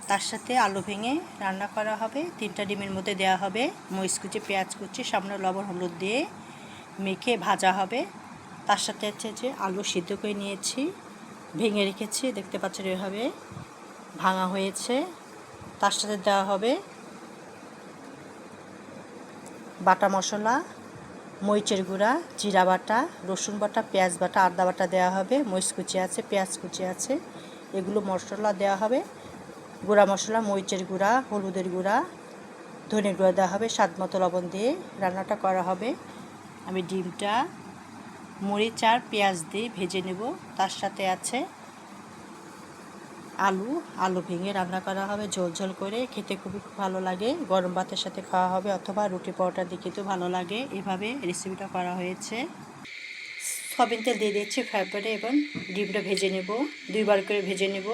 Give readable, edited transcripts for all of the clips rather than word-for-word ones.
তার সাথে আলু ভেঙে রান্না করা হবে। 3টা ডিমের মধ্যে দেওয়া হবে মরিচ কুচি, পেঁয়াজ কুচি, সামান্য লবণ হলুদ দিয়ে মেখে ভাজা হবে। তার সাথে হচ্ছে যে আলু সিদ্ধ করে নিয়েছি, ভেঙে রেখেছি, দেখতে পাচ্ছেন এভাবে ভাঙা হয়েছে। তার সাথে দেওয়া হবে বাটা মশলা, মরিচের গুঁড়া, জিরা বাটা, রসুন বাটা, পেঁয়াজ বাটা, আদা বাটা দেওয়া হবে, মরিচ কুচি আছে, পেঁয়াজ কুচি আছে, এগুলো মশলা দেওয়া হবে। গুঁড়া মশলা, মরিচের গুঁড়া, হলুদের গুঁড়া, ধনের গুঁড়া দেওয়া হবে, স্বাদ মতো লবণ দিয়ে রান্নাটা করা হবে। আমি ডিমটা মরিচ আর পেঁয়াজ দিয়ে ভেজে নেব। তার সাথে আছে আলু ভেঙে রান্না করা হবে ঝোল ঝোল করে, খেতে খুব ভালো লাগে। গরম ভাতের সাথে খাওয়া হবে অথবা রুটি পরোটা দিয়ে খেতেও ভালো লাগে। এভাবে রেসিপিটা করা হয়েছে। সয়াবিন তেল দিয়ে দিচ্ছি ফ্রাই প্যানে এবং ডিমটা ভেজে নেব, 2বার করে ভেজে নেব।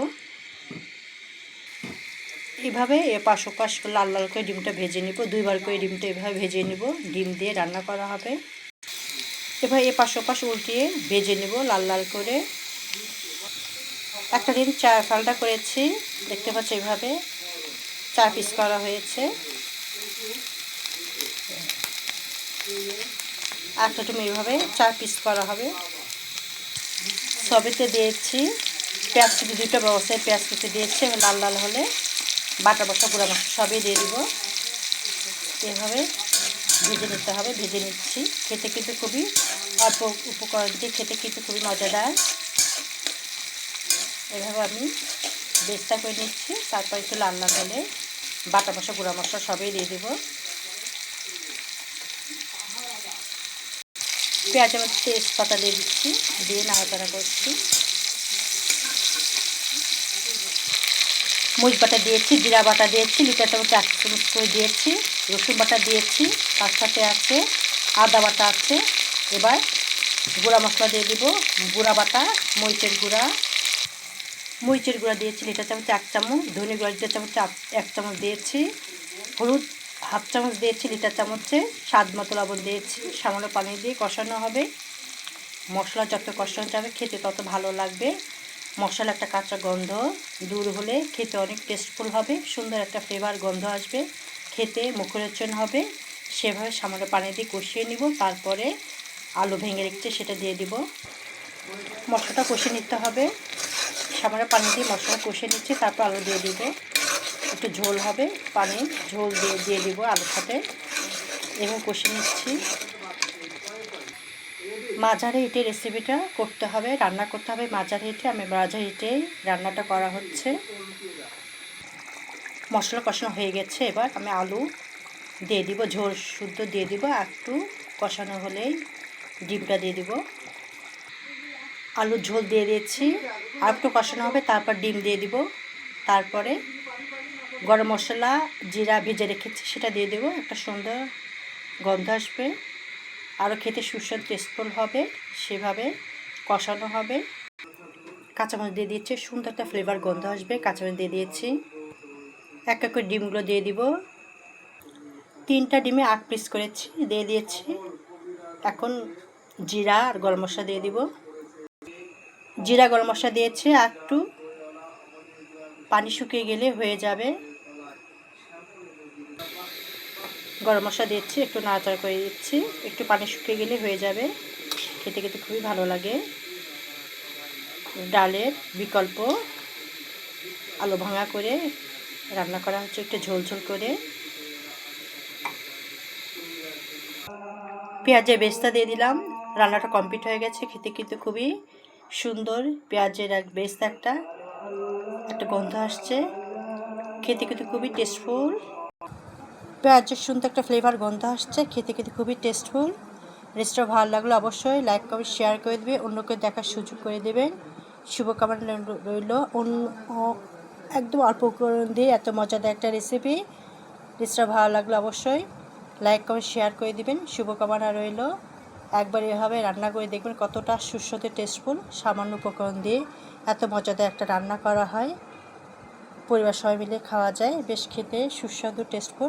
এভাবে এপাশ ওপাশ লাল লাল করে ডিমটা ভেজে নেব, 2বার করে ডিমটা এভাবে ভেজে নেব। ডিম দিয়ে রান্না করা হবে। এবার এপাশ ওপাশ উল্টিয়ে ভেজে নেব লাল লাল করে। একটা ডিম ফালটা করেছি, দেখতে পাচ্ছি এভাবে 4 পিস করা হয়েছে। একটা ডিম এইভাবে 4 পিস করা হবে। সবেতে দিয়েছি পেঁয়াজ কুচি, 2টা বসায় পেঁয়াজ কুচি দিয়েছি। লাল লাল হলে বাটা বসা গুঁড়া মশলা সবই দিয়ে দিব। এভাবে ভেজে নিতে হবে, ভেজে নিচ্ছি। খেতে কিন্তু খুবই অল্প উপকরণ দিয়ে খেতে কিন্তু খুবই মজাদার। এভাবে আমি বেস্তা করে নিচ্ছি। তারপর একটু লাল লাল হলে বাটা বসা গুঁড়া মশলা সবই দিয়ে দেব। পেঁয়াজের মধ্যে তেজপাতা দিয়ে দিচ্ছি, দিয়ে নাড়াচাড়া করছি। মরিচ বাটা দিয়েছি, জিরা বাটা দিয়েছি, লিটার চামচ 1 চামচ করে দিয়েছি, রসুন বাটা দিয়েছি, তার সাথে আছে আদা বাটা আছে। এবার গুঁড়া মশলা দিয়ে দিব, গুঁড়া বাটা, মরিচের গুঁড়া দিয়েছি লিটার চামচ 1 চামচ, ধনে গুঁড়া লিটার চামচ 1 চামচ দিয়েছি, হলুদ হাফ চামচ দিয়েছি লিটার চামচে, স্বাদ মতো লবণ দিয়েছি। সামান্য পানি দিয়ে কষানো হবে। মশলা যত কষানো যাবে খেতে তত ভালো লাগবে। মশলা একটা কাঁচা গন্ধ দূর হলে খেতে অনেক টেস্টফুল হবে, সুন্দর একটা ফ্লেভার গন্ধ আসবে, খেতে মুখরোচন হবে। সেভাবে সামান্য পানি দিয়ে কষিয়ে নিব। তারপরে আলু ভেঙে রেখেছি সেটা দিয়ে দিব। মশলাটা কষিয়ে নিতে হবে, সামান্য পানি দিয়ে মশলা কষিয়ে নিচ্ছি। তারপর আলু দিয়ে দিব, একটু ঝোল হবে, পানি ঝোল দিয়ে দিব আলুর সাথে। এভাবে কষিয়ে নিচ্ছি। মাঝারি হিটে রেসিপিটা করতে হবে, রান্না করতে হবে মাঝারি হিটে। আমি মাঝারি হিটে রান্নাটা করা হচ্ছে। মশলা কষানো হয়ে গেছে। এবার আমি আলু দিয়ে দিব, ঝোল শুদ্ধ দিয়ে দিব। একটু কষানো হলেই ডিমটা দিয়ে দিব। আলুর ঝোল দিয়ে দিয়েছি, আর একটু কষানো হবে, তারপর ডিম দিয়ে দিব। তারপরে গরম মশলা, জিরা ভেজে রেখেছি সেটা দিয়ে দেবো, একটা সুন্দর গন্ধ আসবে, আরও খেতে সুস্বাদু টেস্টফুল হবে। সেভাবে কষানো হবে। কাঁচামরিচ দিয়ে দিয়েছি, সুন্দর একটা ফ্লেভার গন্ধ আসবে। কাঁচামরিচ দিয়ে দিয়েছি। এক এক করে ডিমগুলো দিয়ে দিব। 3টা ডিমে 8 পিস করেছি, দিয়ে দিয়েছি। এখন জিরা আর গরম মশলা দিয়ে দিব। জিরা গরম মশলা দিয়েছি, একটু পানি শুকিয়ে গেলে হয়ে যাবে। গরম মশলা দিচ্ছি, একটু নাড়াচাড়া করে দিচ্ছি, একটু পানি শুকিয়ে গেলে হয়ে যাবে। খেতে খেতে খুবই ভালো লাগে। ডালের বিকল্প আলু ভাঙা করে রান্না করা হচ্ছে, একটু ঝোল ঝোল করে। পেঁয়াজের বেস্তা দিয়ে দিলাম। রান্নাটা কমপ্লিট হয়ে গেছে। খেতে কিন্তু খুবই সুন্দর, পেঁয়াজের বেস্তা একটা গন্ধ আসছে, খেতে কিন্তু খুবই টেস্টফুল। পেঁয়াজের সুন্দর একটা ফ্লেভার গন্ধ আসছে, খেতে খেতে খুবই টেস্টফুল। রেসিপিটা ভালো লাগলে অবশ্যই লাইক কমেন্ট শেয়ার করে দেবে, অন্যকে দেখার সুযোগ করে দেবেন। শুভকামনা রইল। একদম অল্প উপকরণ দিয়ে এত মজাদার একটা রেসিপিটা ভালো লাগলে অবশ্যই লাইক কমেন্ট শেয়ার করে দেবেন। শুভকামনা রইল। একবার এভাবে রান্না করে দেখবেন কতটা সুস্বাদু টেস্টফুল। সামান্য উপকরণ দিয়ে এত মজাদার একটা রান্না করা হয়, পরিবার সবাই মিলে খাওয়া যায়, বেশ খেতে সুস্বাদু টেস্টফুল।